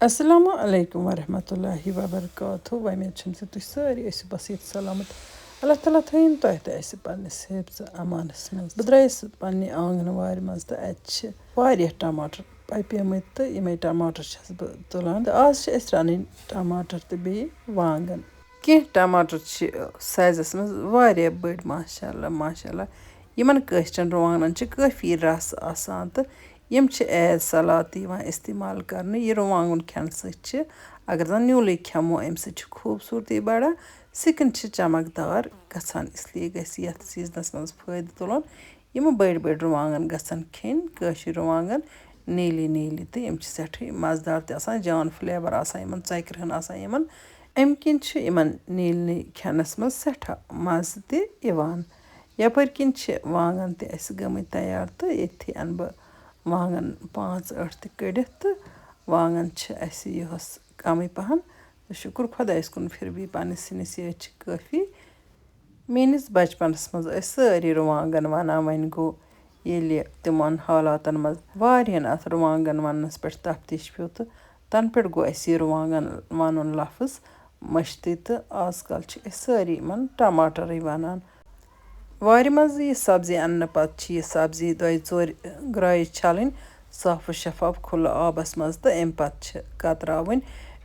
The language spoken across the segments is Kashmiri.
Assalamu alaikum warahmatullahi wabarakatuh. Umayed چھَم زِ تُہۍ سٲری ٲسِو بس ییٚتہِ سلامت. اللہ تعالیٰ تھٲیِن تۄہہِ تہِ اَسہِ پنٛنِس حِفظِ امانَس منٛز. بہٕ درٛایَس پنٛنہِ آنٛگنہٕ وارِ منٛز تہٕ اَتہِ چھِ واریاہ ٹماٹر پَپیمٕتۍ تہٕ یِمَے ٹماٹر چھَس بہٕ تُلان. تہٕ آز چھِ أسۍ رَنٕنۍ ٹماٹر تہٕ بیٚیہِ وانٛگن. کینٛہہ ٹماٹر چھِ سایزَس منٛز واریاہ بٔڑۍ ماشاءاللہ ماشاءاللہ. یِمن کٲشرٮ۪ن رُوانٛگنن چھِ کٲفی رس آسان تہٕ یِم چھِ ایز سلاد تہِ یِوان استعمال کرنہٕ. یہِ رُوانٛگُن کھٮ۪نہٕ سۭتۍ چھِ اگر زن نیوٗلٕے کھٮ۪مو اَمہِ سۭتۍ چھِ خوٗبصوٗرتی بڑان سِکِن چھِ چمکدار گژھان اسلیے گژھِ یتھ سیٖزنس منٛز فٲیدٕ تُلُن. یِم بٔڑۍ بٔڑۍ رُوانٛگن گژھن کھٮ۪نۍ کٲشِرۍ رُوانٛگن نیٖلی نیٖلی تہٕ یِم چھِ سٮ۪ٹھٕے مزٕدار تہِ آسان جان فلیور آسان یِمن ژۄکرِ ہن آسان یِمن اَمہِ کِنۍ چھِ یِمن نیٖلنٕے کھٮ۪نس منٛز سٮ۪ٹھاہ مزٕ تہِ یِوان. یپٲرۍ کِنۍ چھِ وانٛگن تہِ اَسہِ گٔمٕتۍ تیار تہٕ ییٚتھی اَنہٕ بہٕ وانٛگن 5-8 تہِ کٔڑِتھ تہٕ وانٛگن چھِ اَسہِ یِہُس کمٕے پہن تہٕ شُکر خۄدایس کُن پھر بھی پننِس سِنِس یٲتۍ چھِ کٲفی. میٲنِس بچپنس منٛز ٲسۍ سٲری رُوانٛگن وَنان وۄنۍ گوٚو ییٚلہِ تِمن حالاتن منٛز واریاہن اَتھ رُوانٛگن وَننس پٮ۪ٹھ تفتیٖش پیوٚو تہٕ تنہٕ پٮ۪ٹھ گوٚو اَسہِ یہِ رُوانٛگن وَنُن لفظ مٔشتٕے تہٕ آز کل چھِ أسۍ سٲری یِمن ٹماٹرٕے وَنان. وارِ منٛز یہِ سبزی اَننہٕ پتہٕ چھِ یہِ سبزی 2-4 گرایہِ چھلٕنۍ صاف و شفاف کھُلہٕ آبس منٛز تہٕ اَمہِ پتہٕ چھِ کتراوٕنۍ.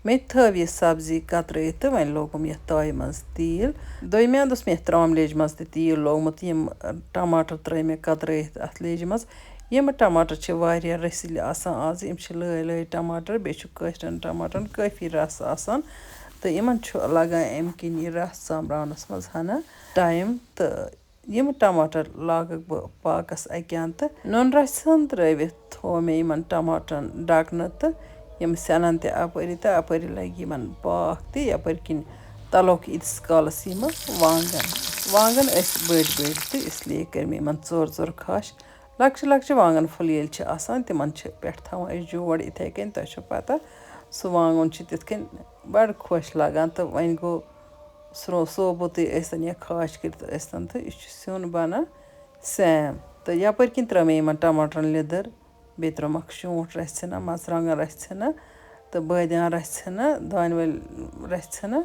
مےٚ تہِ تھٲو یہِ سبزی کترٲیِتھ تہٕ وۄنۍ لوگُم یتھ تایہِ منٛز تیٖل. دوٚیمہِ اندٕ اوس مےٚ یتھ ترٛام لیجہِ منٛز تہِ تیٖل لوگمُت. یِم ٹماٹر ترٛٲے مےٚ کترٲیِتھ اتھ لیجہِ منٛز. یِم ٹماٹر چھِ واریاہ رٔسِلۍ آسان آز. یِم چھِ لٲے لٲے ٹماٹر بیٚیہِ چھُ کٲشرٮ۪ن ٹماٹرن کٲفی رس آسان تہٕ یِمن چھُ لگان اَمہِ کِنۍ یہِ رس ژامراونس منٛز ہنا ٹایم تہٕ یِم ٹماٹر لاگکھ بہٕ پاکس اکہِ انٛدٕ تہٕ نُنہٕ رژھِ ہن ترٲوِتھ تھوٚو مےٚ یِمن ٹماٹرن ڈکنہٕ تہٕ یِم سٮ۪نن تہِ اپٲری تہٕ اپٲری لگہِ یِمن پاکھ تہِ یپٲرۍ کِنۍ تلوکھ ییٖتِس کالس یِمہٕ وانٛگن ٲسۍ بٔڑۍ بٔڑۍ تہٕ اسلیے کٔرۍ مےٚ یِمن ژور کھش. لۄکچہِ لۄکچہِ وانٛگن پھُلۍ ییٚلہِ چھِ آسان تِمن چھِ پٮ۪ٹھٕ تھاوان أسۍ جوڑ یِتھے کٔنۍ تۄہہِ چھو پتہ سُہ وانٛگُن چھُ تِتھ کٔنۍ بڑٕ خۄش لگان تہٕ وۄنۍ گوٚو ثوبوٗتٕے ٲسۍتن یا خاش کٔرِتھ ٲسۍتن تہٕ یہِ چھُ سیُن بنان سیم. تہٕ یپٲرۍ کِنۍ ترٲو مےٚ یِمن ٹماٹرن لیٚدٕر بیٚیہِ ترٛوومکھ شونٛٹھ رژھِ ہنا مرژٕوانٛگن رژھِ ہنا تہٕ بٲدیان رژھِ ہنا دانہِ ول رژھِ ہنا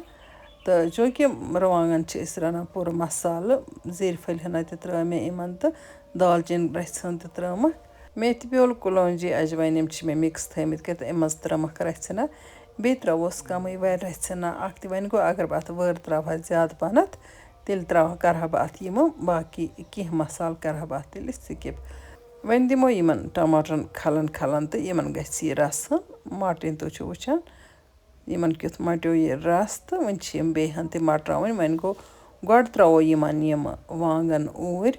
تہٕ چوٗنٛکہِ رُوانٛگن چھِ أسۍ رنان پوٗرٕ مسالہٕ زیٖرِ پھلۍ ہنا تہِ ترٲو مےٚ یِمن تہٕ دالچیٖن رژھِ ہن تہِ ترٲومکھ. میتھِ بیول کلونجی اجوایِن یِم چھِ مےٚ مِکٕس تھٲمٕتۍ کٔرِتھ اَمہِ منٛز ترٲومکھ رژھِ ہنا بیٚیہِ ترٛاوہوس کمٕے وارِ رژھِ ہنا اکھ تہِ. وۄنۍ گوٚو اگر بہٕ اتھ وٲر ترٛاوہا زیادٕ پہنتھ تیٚلہِ کرہا بہٕ اتھ یِمہٕ باقٕے کینٛہہ مسالہٕ کرہا بہٕ اتھ تیٚلہِ سِکِپ. وۄنۍ دِمو یِمن ٹماٹرن کھلن تہٕ یِمن گژھِ یہِ رسہٕ مٹٕنۍ. تُہۍ چھِو وٕچھان یِمن کیُتھ مٹیو یہِ رس تہٕ وۄنۍ چھِ یِم بیٚیہِ ہن تہِ مٹراوٕنۍ. وۄنۍ گوٚو گۄڈٕ ترٛاوو یِمن یِمہٕ وانٛگن اوٗرۍ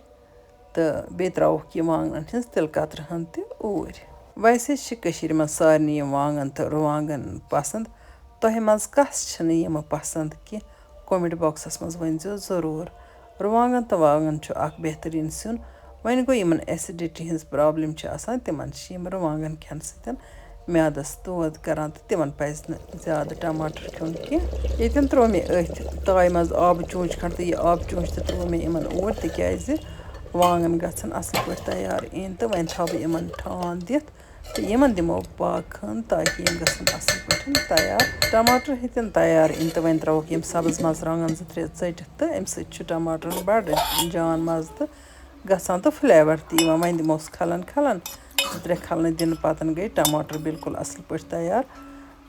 تہٕ بیٚیہِ ترٛاووکھ یہِ وانٛگنن ہِنٛز تِلہٕ کترٕ ہن تہِ اوٗرۍ. ویسے چھِ کٔشیٖرِ منٛز سارنٕے یِم وانٛگن تہٕ رُوانٛگن پسنٛد. تۄہہِ منٛز کس چھِنہٕ یِمہٕ پسنٛد کینٛہہ کومنٹ باکسس منٛز ؤنۍزیو ضروٗر. رُوانٛگن تہٕ وانٛگن چھُ اکھ بہتریٖن سیُن. وۄنۍ گوٚو یِمن ایسِڈِٹی ہِنٛز پرابلِم چھِ آسان تِمن چھِ یِم رُوانٛگن کھٮ۪نہٕ سۭتۍ میادس دود کران تہٕ تِمن پزِ نہٕ زیادٕ ٹماٹر کھیوٚن کینٛہہ. ییٚتٮ۪ن ترٛوو مےٚ أتھۍ تایہِ منٛز آبہٕ چونٛچہِ کھنٛڈ تہٕ یہِ آبہٕ چونٛچہِ تہِ ترٛوو مےٚ یِمن اوٗرۍ تِکیٛازِ وانٛگن گژھن اصل پٲٹھۍ تیار یِنۍ تہٕ وۄنۍ تھاو بہٕ یِمن ٹھانٛد دِتھ تہٕ یِمن دِمو پاکہٕ ہن تاکہِ یِم گژھن اصل پٲٹھۍ تیار. ٹماٹر ہیٚتِن تیار یِنۍ تہٕ وۄنۍ ترٛاووکھ یِم سبٕز مرژٕوانٛگن 2-3 ژٔٹِتھ تہٕ اَمہِ سۭتۍ چھُ ٹماٹرن بڑٕ جان مزٕ تہٕ گژھان تہٕ فلیور تہِ یِوان. وۄنۍ دِموس کھلن 2-3 کھلنہٕ دِنہٕ پتہٕ گٔے ٹماٹر بالکُل اصل پٲٹھۍ تیار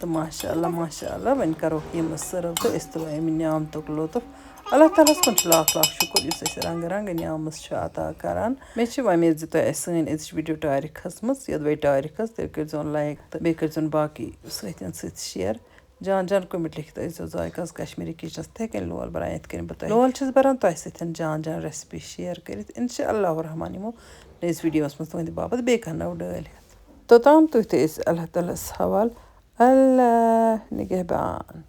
تہٕ ماشاءاللہ ماشاءاللہ. وۄنۍ کروکھ یِم سٔرٕو تہٕ أسۍ تُلو اَمہِ نعمتُک لُطف. اللہ تعالیٰ ہس کُن چھُ لاکھ لاکھ شُکر یُس اَسہِ رنٛگہٕ رنٛگہٕ نعمژ چھُ عطا کران. مےٚ چھِ وۄمید زِ تۄہہِ آسہِ سٲنۍ أزِچ ویٖڈیو ٹارِک کھٔژمٕژ. یوٚدوَے ٹارِک کھٔژ تیٚلہِ کٔرۍزیون لایک تہٕ بیٚیہِ کٔرۍزیون باقٕے سۭتٮ۪ن سۭتۍ شِیَر. جان جان کومنٹ لیکھِتھ ٲسۍزیو ذایقس کشمیٖری کِچنس یِتھَے کٔنۍ لول بران یِتھ کٔنۍ بہٕ تۄہہِ لول چھَس بران تۄہہِ سۭتۍ جان جان ریسپی شِیَر کٔرِتھ. اِنشاء اللہ الرحمان یِمو نٔیِس ویٖڈیوَس منٛز تُہنٛدِ باپتھ بیٚیہِ کانٛہہ نٔو ڈٲلۍ ہٮ۪تھ. توٚتام تُہۍ تہِ ٲسۍ اللہ تعالیٰ ہس حوال. اللہ نِگہبان.